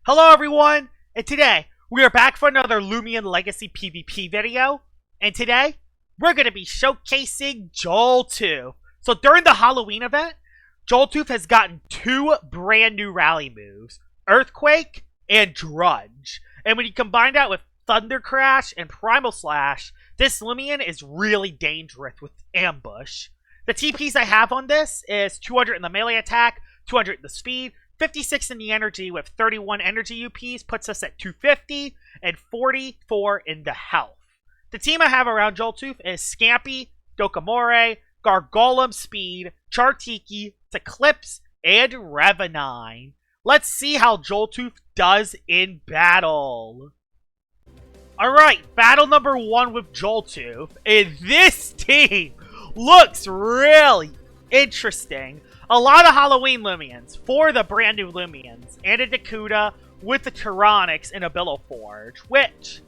Hello everyone, and today we are back for another Loomian Legacy PvP video, and today we're going to be showcasing Joltooth. So during the Halloween event, Joltooth has gotten two brand new rally moves, Earthquake and Drudge. And when you combine that with Thunder Crash and Primal Slash, this Loomian is really dangerous with Ambush. The TPs I have on this is 200 in the melee attack, 200 in the speed, 56 in the energy with 31 energy UPs puts us at 250 and 44 in the health. The team I have around Joltooth is Scampy, Dokamore, Gargolem Speed, Chartiki, Eclipse, and Revenine. Let's see how Joltooth does in battle. Alright, battle number 1 with Joltooth, and this team looks really interesting. A lot of Halloween Loomians for the brand new Loomians, and a Dakuda with the Tyranics and a Billowforge, which,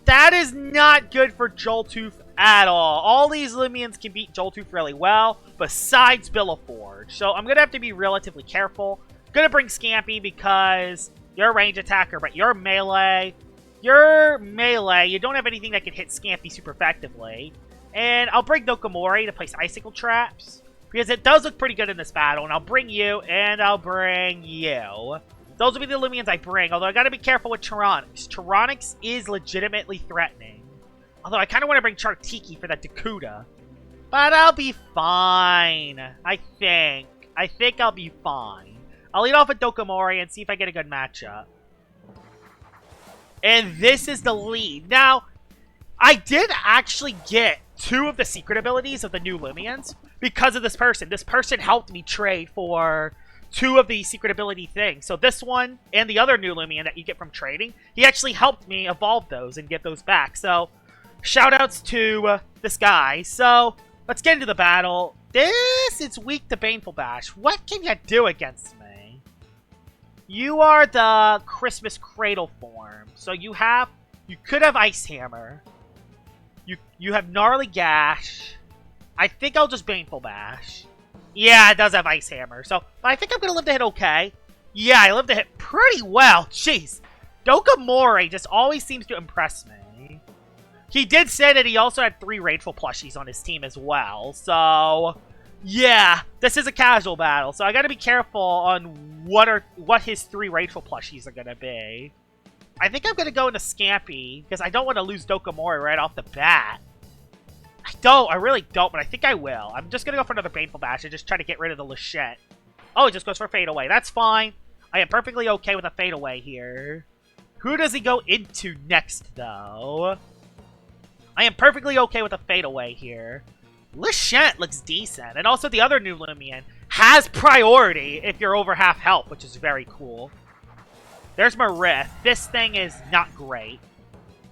that is not good for Joltooth at all. All these Loomians can beat Joltooth really well, besides Billowforge, so I'm going to have to be relatively careful. I'm going to bring Scampy because you're a range attacker, but you're melee. You don't have anything that can hit Scampy super effectively. And I'll bring Dokamore to place Icicle Traps, because it does look pretty good in this battle, and I'll bring you, and I'll bring you. Those will be the Loomians I bring, although I gotta be careful with Tyranics. Tyranics is legitimately threatening. Although I kinda wanna bring Chartiki for that Dakuda. But I'll be fine, I think. I think I'll be fine. I'll lead off with Dokamore and see if I get a good matchup. And this is the lead. Now, I did actually get 2 of the secret abilities of the new Loomians because of this person. This person helped me trade for 2 of the secret ability things. So this one and the other new Loomian that you get from trading, he actually helped me evolve those and get those back. So shoutouts to this guy. So let's get into the battle. This is weak to Baneful Bash. What can you do against me? You are the Christmas Cradle form. So you could have Ice Hammer. You have Gnarly Gash. I think I'll just Baneful Bash. Yeah, it does have Ice Hammer. So, but I think I'm going to live to hit okay. Yeah, I live to hit pretty well. Jeez. Dokamore just always seems to impress me. He did say that he also had 3 Rageful plushies on his team as well. So, yeah, this is a casual battle. So I got to be careful on what his 3 Rageful plushies are going to be. I think I'm going to go into Scampy, because I don't want to lose Dokamore right off the bat. I really don't, but I think I will. I'm just going to go for another Baneful Bash and just try to get rid of the Lachette. Oh, he just goes for Fade Away. That's fine. I am perfectly okay with a Fade Away here. Who does he go into next, though? I am perfectly okay with a Fade Away here. Lachette looks decent, and also the other new Loomian has priority if you're over half health, which is very cool. There's Marith. This thing is not great.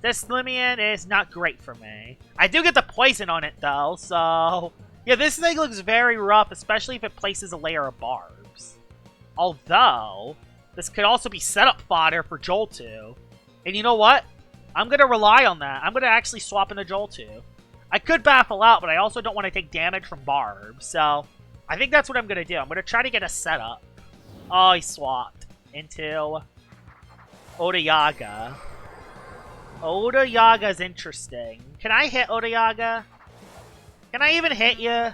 This Loomian is not great for me. I do get the poison on it, though, so... yeah, this thing looks very rough, especially if it places a layer of barbs. Although, this could also be setup fodder for Jolto. And you know what? I'm going to rely on that. I'm going to actually swap into Jolto. I could baffle out, but I also don't want to take damage from barbs, so... I think that's what I'm going to do. I'm going to try to get a setup. Oh, he swapped into Odayaga. Odayaga's interesting. Can I hit Odayaga? Can I even hit you?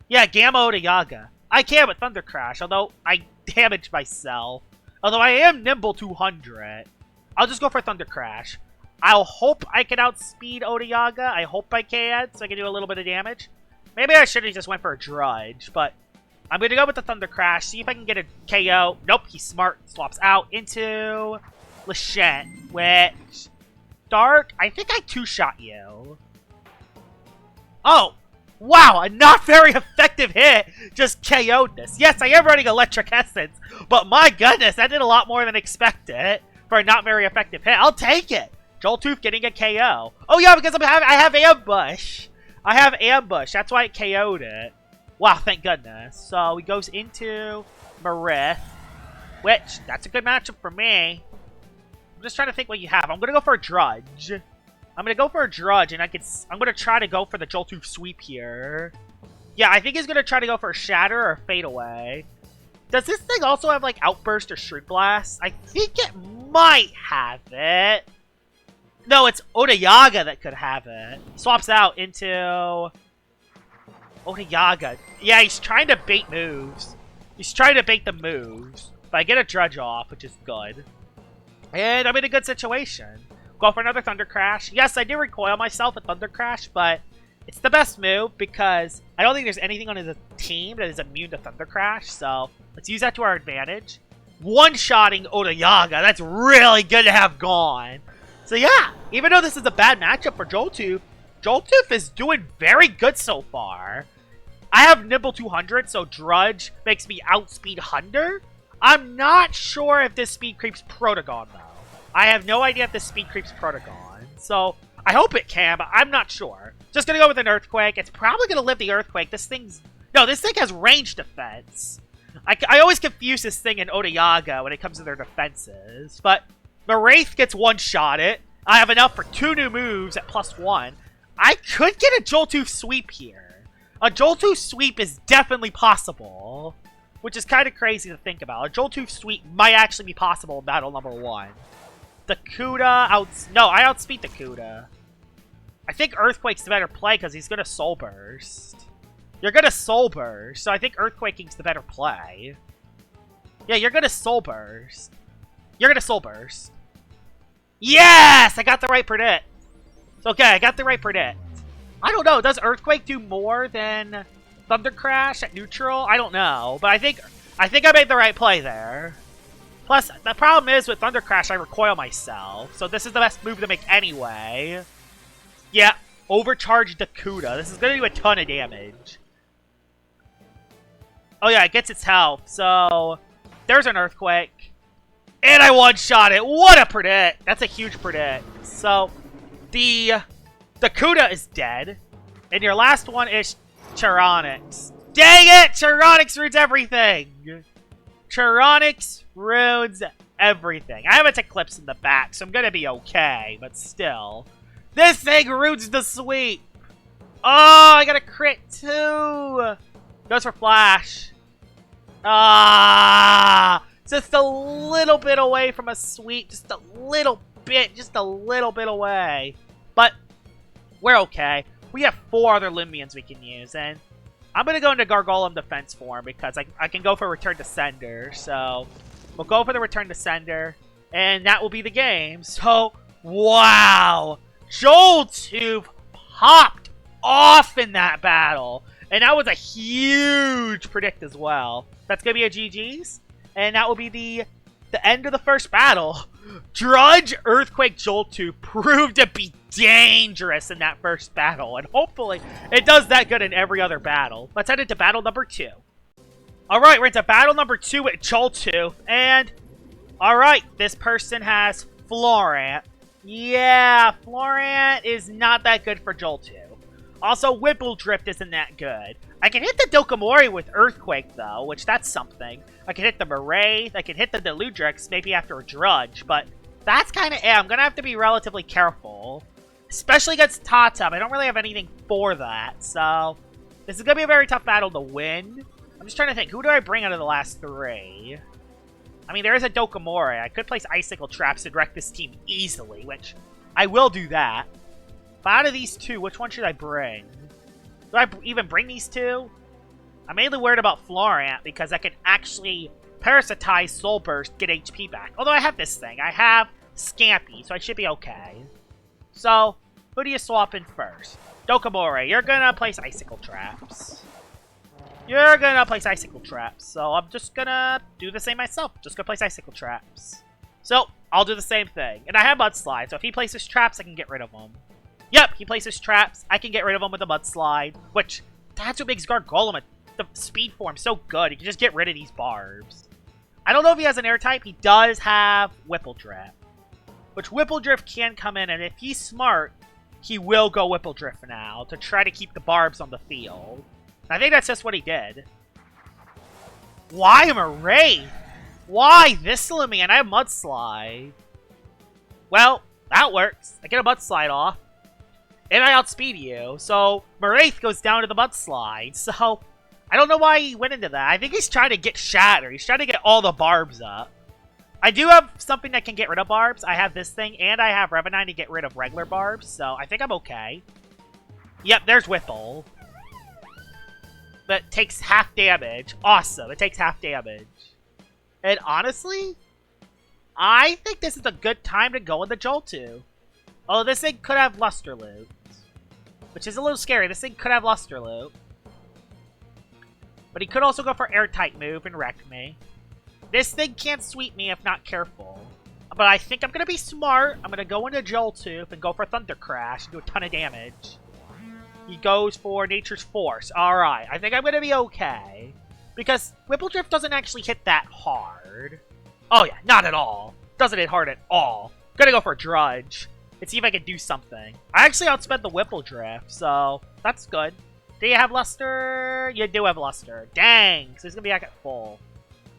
Yeah, Gamma Odayaga. I can with Thunder Crash, although I damaged myself. Although I am Nimble 200. I'll just go for Thunder Crash. I'll hope I can outspeed Odayaga. I hope I can, so I can do a little bit of damage. Maybe I should have just went for a Drudge, but I'm going to go with the Thunder Crash, see if I can get a KO. Nope, he's smart. Swaps out into Lachette, which... Dark, I think I 2-shot you. Oh! Wow, a not very effective hit just KO'd this. Yes, I am running Electric Essence, but my goodness, that did a lot more than expected for a not very effective hit. I'll take it. Joltooth getting a KO. Oh yeah, because I have Ambush. I have Ambush, that's why it KO'd it. Wow, thank goodness. So he goes into Marith, which, that's a good matchup for me. I'm just trying to think what you have. I'm going to go for a Drudge. I'm going to go for a Drudge, and I'm going to try to go for the Joltooth sweep here. Yeah, I think he's going to try to go for a Shatter or a Fade Away. Does this thing also have, like, Outburst or Shriek Blast? I think it might have it. No, it's Odayaga that could have it. Swaps out into Odayaga. Yeah, he's trying to bait moves. He's trying to bait the moves. But I get a Drudge off, which is good. And I'm in a good situation. Go for another Thunder Crash. Yes, I do recoil myself at Thunder Crash, but it's the best move because I don't think there's anything on his team that is immune to Thunder Crash. So let's use that to our advantage. One-shotting Odayaga. That's really good to have gone. So yeah, even though this is a bad matchup for Joltooth, Joltooth is doing very good so far. I have Nibble 200, so Drudge makes me outspeed Hunter. I'm not sure if this speed creeps Protagon, though. I have no idea if this speed creeps Protagon. So I hope it can, but I'm not sure. Just gonna go with an Earthquake. It's probably gonna live the Earthquake. This thing's... No, this thing has range defense. I always confuse this thing and Odayaga when it comes to their defenses. But Wraith gets one-shotted. I have enough for 2 new moves at +1. I could get a Joltooth sweep here. A Joltooth sweep is definitely possible, which is kind of crazy to think about. A Joltooth sweep might actually be possible in battle number 1. The Kuda No, I outspeed the Kuda. I think Earthquake's the better play because he's going to Soul Burst. You're going to Soul Burst, so I think Earthquaking's the better play. Yeah, you're going to Soul Burst. You're going to Soul Burst. Yes! I got the right predict. It's okay, I got the right predict. I don't know, does Earthquake do more than Thunder Crash at neutral? I don't know, but I think I made the right play there. Plus, the problem is with Thunder Crash, I recoil myself, so this is the best move to make anyway. Yeah, overcharge the Kuda. This is going to do a ton of damage. Oh yeah, it gets its health, so there's an Earthquake. And I one-shot it. What a predict. That's a huge predict. So, the Kuda is dead. And your last one is Charonix. Dang it! Charonix ruins everything! Charonix ruins everything. I have a Eclipse in the back, so I'm gonna be okay, but still. This thing ruins the sweep! Oh, I got a crit too! Goes for Flash. Ah! Just a little bit away from a sweep. Just a little bit away. But we're okay. We have 4 other Loomians we can use, and I'm going to go into Gargolem defense form because I can go for Return to Sender. So we'll go for the Return to Sender, and that will be the game. So, wow! Joltooth popped off in that battle, and that was a huge predict as well. That's going to be a GG's. And that will be the end of the first battle. Drudge Earthquake Joltooth proved to be dangerous in that first battle. And hopefully it does that good in every other battle. Let's head into battle number 2. Alright, we're into battle number 2 with Joltooth. And, alright, this person has Florant. Yeah, Florant is not that good for Joltooth. Also, Whipple Drift isn't that good. I can hit the Dokomori with Earthquake, though, which that's something. I can hit the Wraith, I can hit the Deludrix, maybe after a Drudge, but that's kind of I'm going to have to be relatively careful. Especially against Tatum. I don't really have anything for that, so this is going to be a very tough battle to win. I'm just trying to think, who do I bring out of the last 3? I mean, there is a Dokomori. I could place Icicle Traps to direct this team easily, which I will do that. But out of these 2, which one should I bring? Do I even bring these 2? I'm mainly worried about Florant because I can actually Parasitize Soul Burst, get HP back. Although I have this thing. I have Scampy, so I should be okay. So, who do you swap in first? Dokomori, you're gonna place Icicle Traps. You're gonna place Icicle Traps. So I'm just gonna do the same myself. Just gonna place Icicle Traps. So, I'll do the same thing. And I have Mudslide, so if he places traps, I can get rid of them. Yep, he places traps. I can get rid of him with a Mudslide, which, that's what makes Gargolem the speed form so good. You can just get rid of these barbs. I don't know if he has an air type. He does have Whipple Drift, which Whipple Drift can come in, and if he's smart, he will go Whipple Drift now to try to keep the barbs on the field. I think that's just what he did. Why am a Wraith? Why this Loomian? I have Mudslide. Well, that works. I get a Mudslide off. And I outspeed you, so Wraith goes down to the Mudslide. So, I don't know why he went into that. I think he's trying to get Shatter. He's trying to get all the barbs up. I do have something that can get rid of barbs. I have this thing, and I have Revenine to get rid of regular barbs, so I think I'm okay. Yep, there's Whipple. That takes half damage. Awesome, it takes half damage. And honestly, I think this is a good time to go in the Joltooth. Oh, this thing could have Luster Loot, which is a little scary. This thing could have Luster Loot. But he could also go for Airtight move and wreck me. This thing can't sweep me if not careful. But I think I'm going to be smart. I'm going to go into Joltooth and go for Thunder Crash and do a ton of damage. He goes for Nature's Force. Alright, I think I'm going to be okay. Because Whipple Drift doesn't actually hit that hard. Oh yeah, not at all. Doesn't hit hard at all. Gonna go for Drudge. And see if I can do something. I actually outspent the Whipple Drift, so that's good. Do you have Luster? You do have Luster. Dang, so he's gonna be back at full.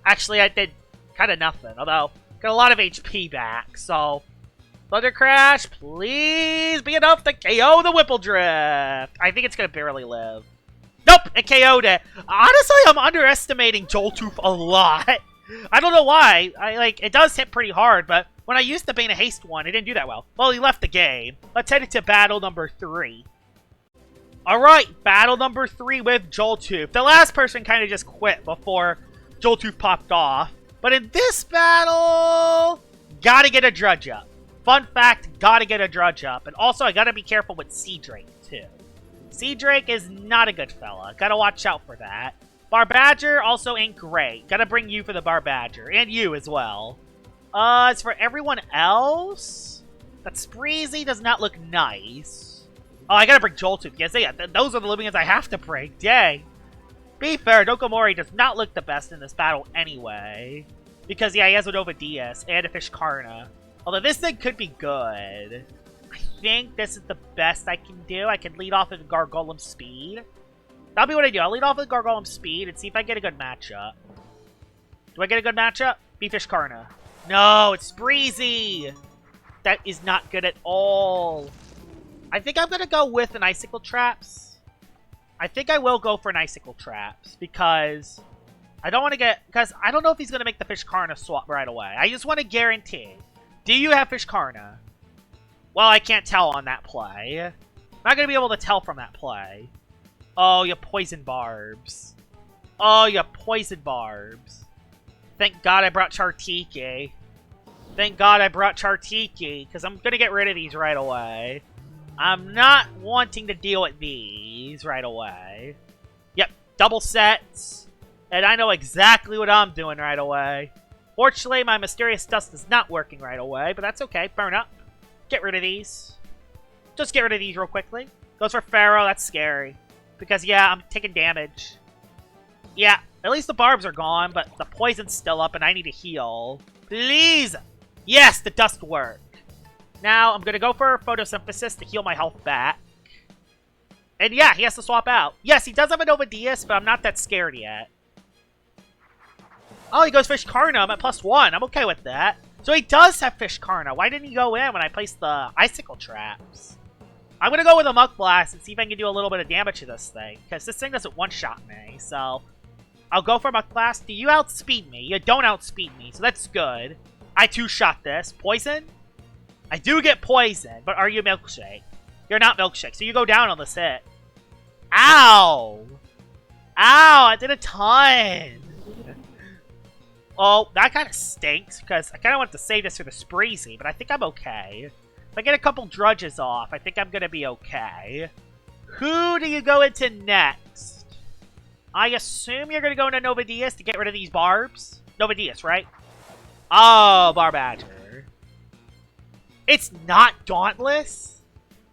Actually, I did kind of nothing, although got a lot of HP back, so Thunder Crash, please be enough to KO the Whipple Drift. I think it's gonna barely live. Nope, it KO'd it. Honestly, I'm underestimating Joltooth a lot. I don't know why. It does hit pretty hard, but when I used the Bane of Haste one, it didn't do that well. Well, he left the game. Let's head into battle number 3. Alright, battle number 3 with Joltooth. The last person kind of just quit before Joltooth popped off. But in this battle, gotta get a Drudge up. Fun fact, gotta get a Drudge up. And also, I gotta be careful with Sea Drake, too. Sea Drake is not a good fella. Gotta watch out for that. Barbadger also ain't great. Gotta bring you for the Barbadger. And you as well. As for everyone else, that Spreezy does not look nice. Oh, I gotta bring Joltooth. Yes, yeah, those are the Loomians I have to bring. Dang. Be fair, Dokomori does not look the best in this battle anyway. Because, yeah, he has a Nova DS and a Fishkarna. Although this thing could be good. I think this is the best I can do. I can lead off with Gargolem Speed. That'll be what I do. I'll lead off with Gargolem Speed and see if I get a good matchup. Do I get a good matchup? Be Fishkarna. No, it's Spreezy! That is not good at all. I think I'm going to go with an Icicle Traps. I think I will go for an Icicle Traps because I don't want to get... Because I don't know if he's going to make the Fishkarna swap right away. I just want to guarantee. Do you have Fishkarna? Well, I can't tell on that play. I'm not going to be able to tell from that play. Oh, you poison barbs. Oh, you poison barbs. Thank God I brought Chartiki. Thank God I brought Chartiki, because I'm going to get rid of these right away. I'm not wanting to deal with these right away. Yep, double sets. And I know exactly what I'm doing right away. Fortunately, my Mysterious Dust is not working right away, but that's okay. Burn up. Get rid of these. Just get rid of these real quickly. Goes for Pharaoh, that's scary. Because, yeah, I'm taking damage. Yeah, at least the barbs are gone, but the poison's still up and I need to heal. Please! Yes, the dust worked. Now, I'm going to go for Photosynthesis to heal my health back. And yeah, he has to swap out. Yes, he does have a Nova Dias, but I'm not that scared yet. Oh, he goes Fishkarna. I'm at +1. I'm okay with that. So he does have Fishkarna. Why didn't he go in when I placed the Icicle Traps? I'm going to go with a Muck Blast and see if I can do a little bit of damage to this thing. Because this thing doesn't one-shot me, so... I'll go for Muck Blast. Do you outspeed me? You don't outspeed me, so that's good. I two-shot this. Poison? I do get poison, but are you Milkshake? You're not Milkshake, so you go down on this hit. Ow! Ow, I did a ton! Oh, that kind of stinks, because I kind of want to save this for the Spreezy, but I think I'm okay. If I get a couple Drudges off, I think I'm going to be okay. Who do you go into next? I assume you're going to go into Nova Dias to get rid of these barbs? Nova Dias, right? Oh, Barbadger. It's not Dauntless?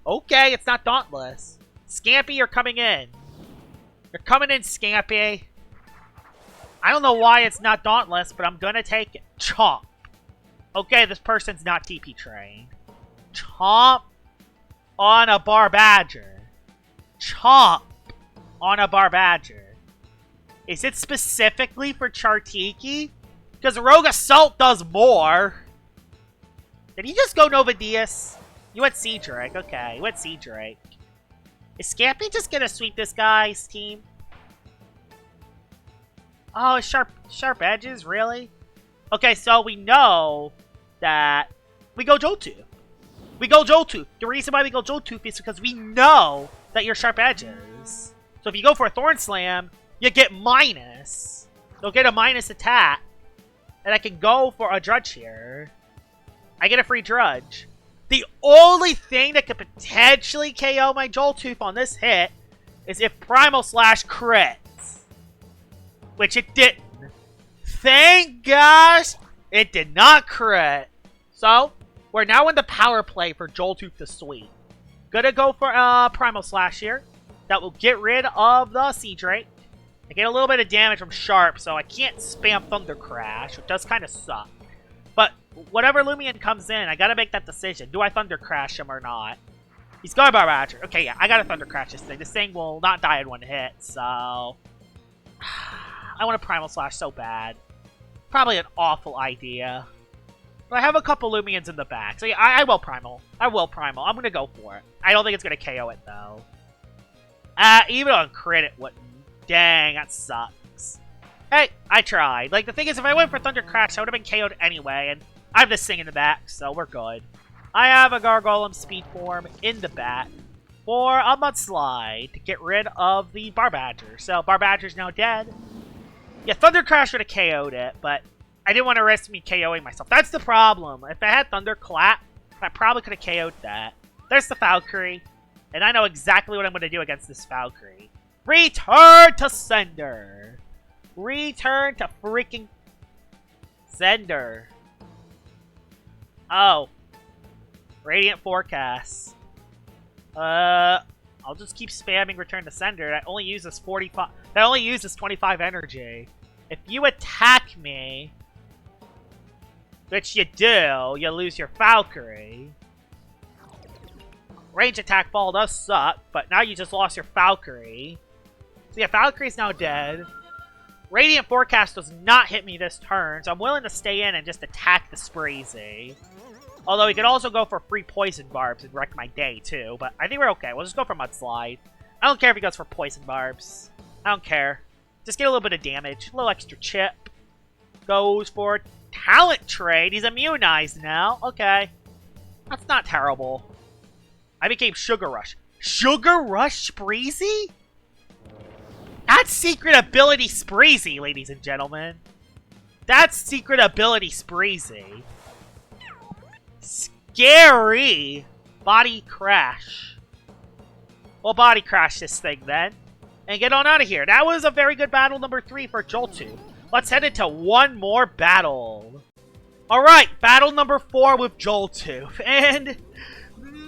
Okay, it's not Dauntless. Scampy, you're coming in. You're coming in, Scampy. I don't know why it's not Dauntless, but I'm gonna take it. Chomp. Okay, this person's not TP trained. Chomp on a Barbadger. Chomp on a Barbadger. Is it specifically for Chartiki? Because Rogue Assault does more. Did he just go Nova Dias? You went Sea Drake. Okay, you went Sea Drake. Is Scampy just gonna sweep this guy's team? Oh, sharp edges? Really? Okay, so we know that we go Joltooth. We go Joltooth. The reason why we go Joltooth is because we know that you're sharp edges. So if you go for a Thorn Slam, you get minus. You'll get a minus attack. And I can go for a Drudge here. I get a free Drudge. The only thing that could potentially KO my Joltooth on this hit is if Primal Slash crits. Which it didn't. Thank gosh it did not crit. So, we're now in the power play for Joltooth the Sweet. Gonna go for Primal Slash here. That will get rid of the Sea Drake. I get a little bit of damage from Sharp, so I can't spam Thunder Crash, which does kind of suck. But whatever Loomian comes in, I gotta make that decision. Do I Thunder Crash him or not? He's going Barbadger. Okay, yeah, I gotta Thunder Crash this thing. This thing will not die in one hit, so... I want to Primal Slash so bad. Probably an awful idea. But I have a couple Loomians in the back, so yeah, I will Primal. I will Primal. I'm gonna go for it. I don't think it's gonna KO it, though. Even on crit it wouldn't. Dang, that sucks. Hey, I tried. Like, the thing is, if I went for Thunder Crash, I would have been KO'd anyway, and I have this thing in the back, so we're good. I have a Gargolem Speed Form in the back for a Mudslide to get rid of the Barbadger. So, Barbadger's now dead. Yeah, Thunder Crash would have KO'd it, but I didn't want to risk me KOing myself. That's the problem. If I had Thunder Clap, I probably could have KO'd that. There's the Valkyrie, and I know exactly what I'm going to do against this Valkyrie. Return to sender. Return to freaking sender. Oh. Radiant Forecast. I'll just keep spamming return to sender. That only uses 45. That only uses 25 energy. If you attack me, which you do, you lose your Valkyrie. Range attack fall does suck, but now you just lost your Valkyrie. So yeah, Valkyrie's now dead. Radiant Forecast does not hit me this turn, so I'm willing to stay in and just attack the Sprazy. Although he could also go for free Poison Barbs and wreck my day too, but I think we're okay. We'll just go for Mudslide. I don't care if he goes for Poison Barbs. I don't care. Just get a little bit of damage. A little extra chip. Goes for Talent Trade. He's immunized now. Okay. That's not terrible. I became Sugar Rush. Sugar Rush Spreezy? That's Secret Ability Spreezy, ladies and gentlemen. That's Secret Ability Spreezy. Scary! Body Crash. We'll Body Crash this thing then. And get on out of here. That was a very good battle number 3 for Joltooth. Let's head into one more battle. Alright, battle number 4 with Joltooth. And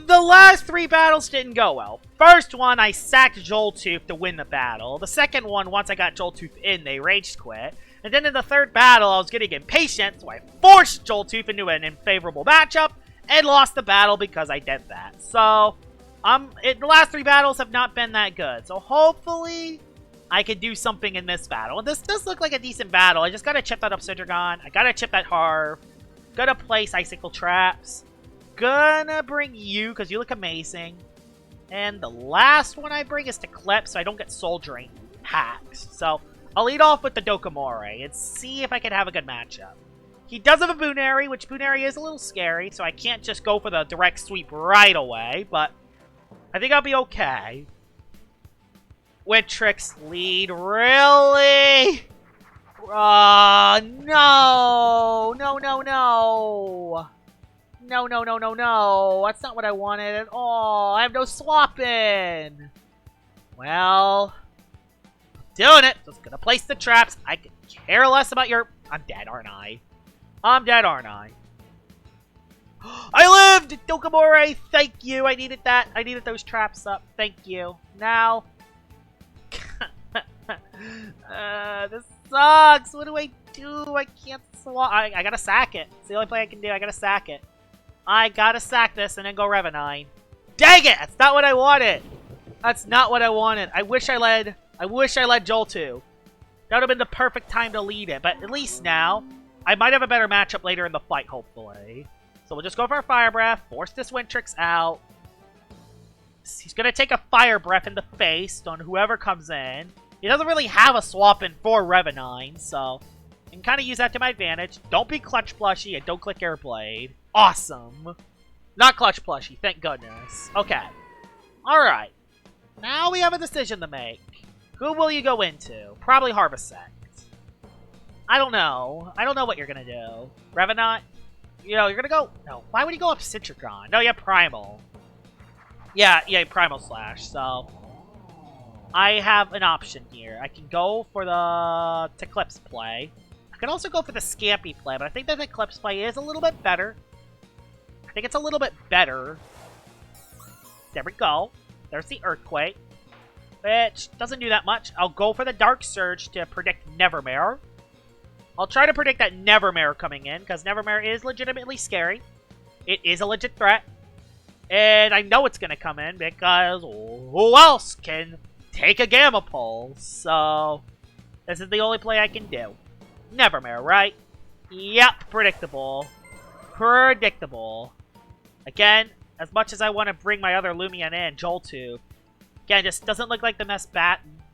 the last 3 battles didn't go well. First one, I sacked Joltooth to win the battle. The second one, once I got Joltooth in, they rage quit. And then in the third battle, I was getting impatient, so I forced Joltooth into an unfavorable matchup and lost the battle because I did that. So, the last 3 battles have not been that good. So hopefully, I can do something in this battle. And this does look like a decent battle. I just gotta chip that Obsidian. I gotta chip that Harv. Gotta place Icicle Traps. Gonna bring you, because you look amazing. And the last one I bring is to Clip, so I don't get Soul Drain hacks. So, I'll lead off with the Dokomore and see if I can have a good matchup. He does have a Boonary, which Boonary is a little scary, so I can't just go for the direct sweep right away, but I think I'll be okay. Wintrix lead, really? No! No. No. That's not what I wanted at all. I have no swapping. Well, I'm doing it. Just gonna place the traps. I could care less about your... I'm dead, aren't I? I'm dead, aren't I? I lived! Dokomore, thank you. I needed that. I needed those traps up. Thank you. Now... this sucks. What do? I can't swap. I gotta sack it. It's the only play I can do. I gotta sack it. I gotta sack this and then go Revenine. Dang it! That's not what I wanted. That's not what I wanted. I wish I led Joltooth. That would have been the perfect time to lead it. But at least now, I might have a better matchup later in the fight, hopefully. So we'll just go for a Fire Breath, force this Wintrix out. He's gonna take a Fire Breath in the face on whoever comes in. He doesn't really have a swap in for Revenine, so I can kind of use that to my advantage. Don't be Clutch Plushie and don't click Airblade. Awesome. Not Clutch Plushie, thank goodness. Okay. Alright. Now we have a decision to make. Who will you go into? Probably Harvest Sect. I don't know. I don't know what you're going to do. Revenant? You know, you're going to go... No. Why would you go up Citrigon? No, you have Primal. Yeah, Primal Slash, so... I have an option here. I can go for the Eclipse play. I can also go for the Scampy play, but I think that the Eclipse play is a little bit better. I think it's a little bit better. There we go. There's the Earthquake, which doesn't do that much. I'll go for the Dark Surge to predict Nevermare. I'll try to predict that Nevermare coming in, because Nevermare is legitimately scary. It is a legit threat. And I know it's going to come in, because who else can take a Gamma Pulse? So, this is the only play I can do. Nevermare, right? Yep, predictable. Predictable. Again, as much as I want to bring my other Loomian in, Joltooth, again, just doesn't look like the best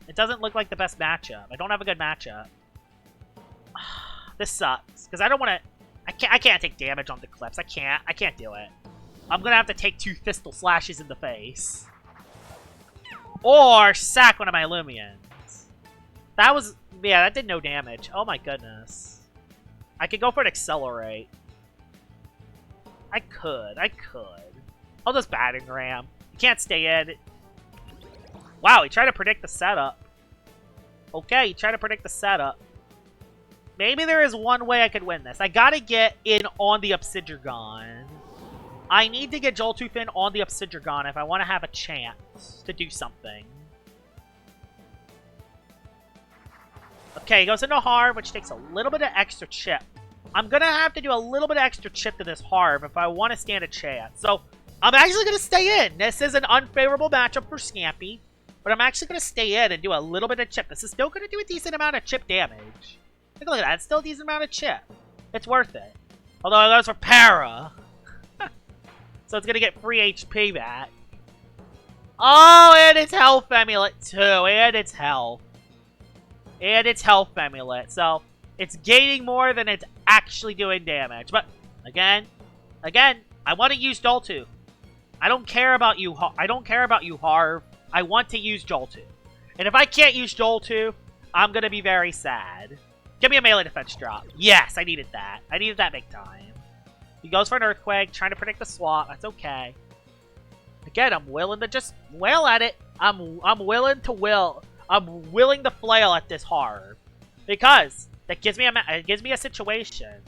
It doesn't look like the best matchup. I don't have a good matchup. This sucks, because I don't want to... I can't take damage on the Eclipse. I can't do it. I'm going to have to take 2 Thistle Slashes in the face. Or sack one of my Loomians. That was... Yeah, that did no damage. Oh my goodness. I could go for an Accelerate. I could. I'll just Battering Ram. You can't stay in. Wow, he tried to predict the setup. Okay, he tried to predict the setup. Maybe there is one way I could win this. I gotta get in on the Obsidian. I need to get Joltooth in on the Obsidian if I want to have a chance to do something. Okay, he goes into Harv, which takes a little bit of extra chip. I'm gonna have to do a little bit of extra chip to this Harv if I want to stand a chance. So, I'm actually gonna stay in. This is an unfavorable matchup for Scampy, but I'm actually gonna stay in and do a little bit of chip. This is still gonna do a decent amount of chip damage. Take a look at that. It's still a decent amount of chip. It's worth it. Although it goes for Para. So it's gonna get free HP back. Oh, and it's Health Amulet too. And it's Health. And it's Health Amulet. So it's gaining more than it's actually doing damage. But again, I want to use Joltooth. I don't care about you. I don't care about you, Harv. I want to use Joltooth. And if I can't use Joltooth, I'm gonna be very sad. Give me a melee defense drop. Yes, I needed that. I needed that big time. He goes for an Earthquake, trying to predict the swap. That's okay. Again, I'm willing to just wail at it. I'm willing to flail at this Harv. Because that gives me a situation.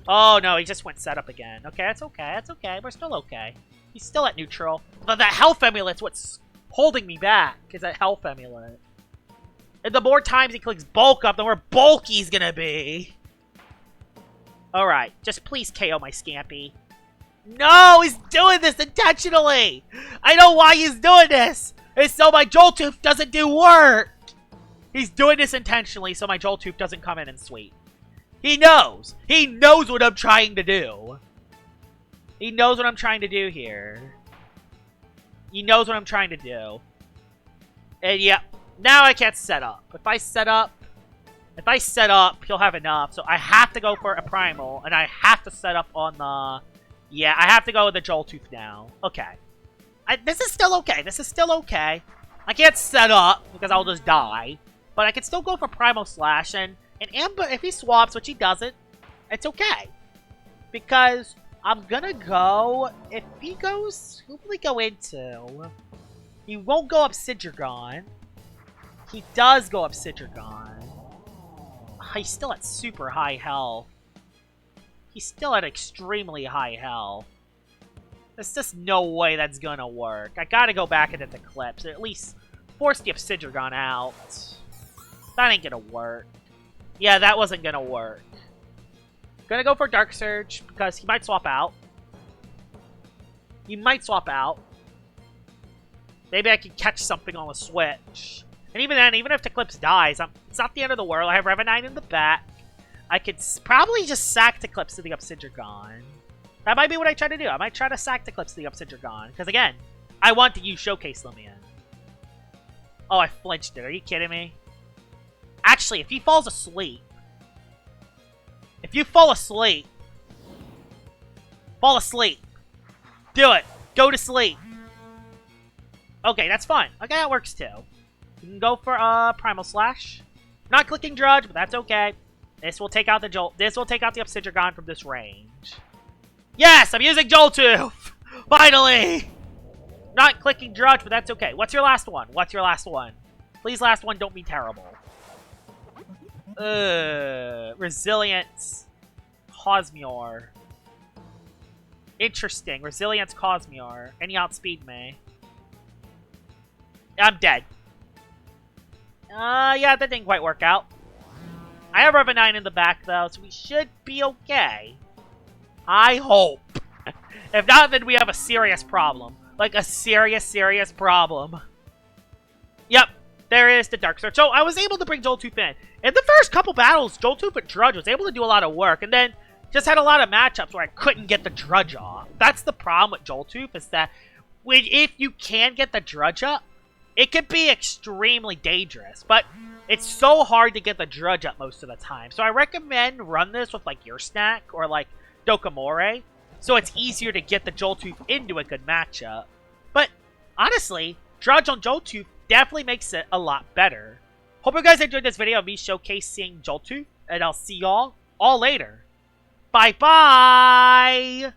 Oh no, he just went setup again. Okay, that's okay. That's okay. We're still okay. He's still at neutral. But that Health Amulet's what's holding me back. Is that Health Amulet. And the more times he clicks bulk up, the more bulky he's gonna be. Alright, just please KO my Scampy. No, he's doing this intentionally! I know why he's doing this! It's so my Joltooth doesn't do work! He's doing this intentionally so my Joltooth doesn't come in and sweep. He knows! He knows what I'm trying to do! He knows what I'm trying to do here. He knows what I'm trying to do. And yeah, now I can't set up. If I set up, he'll have enough. So I have to go for a Primal, and I have to set up on the... Yeah, I have to go with the Joltooth now. Okay. This is still okay. This is still okay. I can't set up, because I'll just die. But I can still go for Primal Slash, and Amber, if he swaps, which he doesn't, it's okay. Because I'm gonna go... If he goes... Who will he go into? He won't go Obsidian. He does go Obsidian. He's still at super high health. He's still at extremely high health. There's just no way that's gonna work. I gotta go back into the Eclipse, or at least force the Obsidian out. That ain't gonna work. Yeah, that wasn't gonna work. Gonna go for Dark Surge, because he might swap out. He might swap out. Maybe I can catch something on the switch. And even then, even if Eclipse dies, it's not the end of the world. I have Revenine in the back. I could probably just sack Eclipse to the Obsidian. That might be what I try to do. I might try to sack Eclipse to the Obsidian. Because again, I want to use Showcase Loomian. Oh, I flinched it. Are you kidding me? Actually, if he falls asleep... If you fall asleep... Fall asleep. Do it. Go to sleep. Okay, that's fine. Okay, that works too. You can go for Primal Slash. Not clicking Drudge, but that's okay. This will take out the Jolt. This will take out the Obsidian from this range. Yes, I'm using Joltooth! Finally! Not clicking Drudge, but that's okay. What's your last one? What's your last one? Please, last one, don't be terrible. Resilience. Cosmere. Interesting. Resilience Cosmere. And he outspeed me. I'm dead. Yeah, that didn't quite work out. I have Rev 9 in the back, though, so we should be okay. I hope. If not, then we have a serious problem. Like, a serious, serious problem. Yep, there is the Dark Search. So, I was able to bring Joltooth in. In the first couple battles, Joltooth and Drudge was able to do a lot of work, and then just had a lot of matchups where I couldn't get the Drudge off. That's the problem with Joltooth, is that if you can get the Drudge up, it could be extremely dangerous, but it's so hard to get the Drudge up most of the time. So I recommend run this with, like, your snack or, like, Dokamore, so it's easier to get the Joltooth into a good matchup. But, honestly, Drudge on Joltooth definitely makes it a lot better. Hope you guys enjoyed this video of me showcasing Joltooth, and I'll see y'all all later. Bye-bye!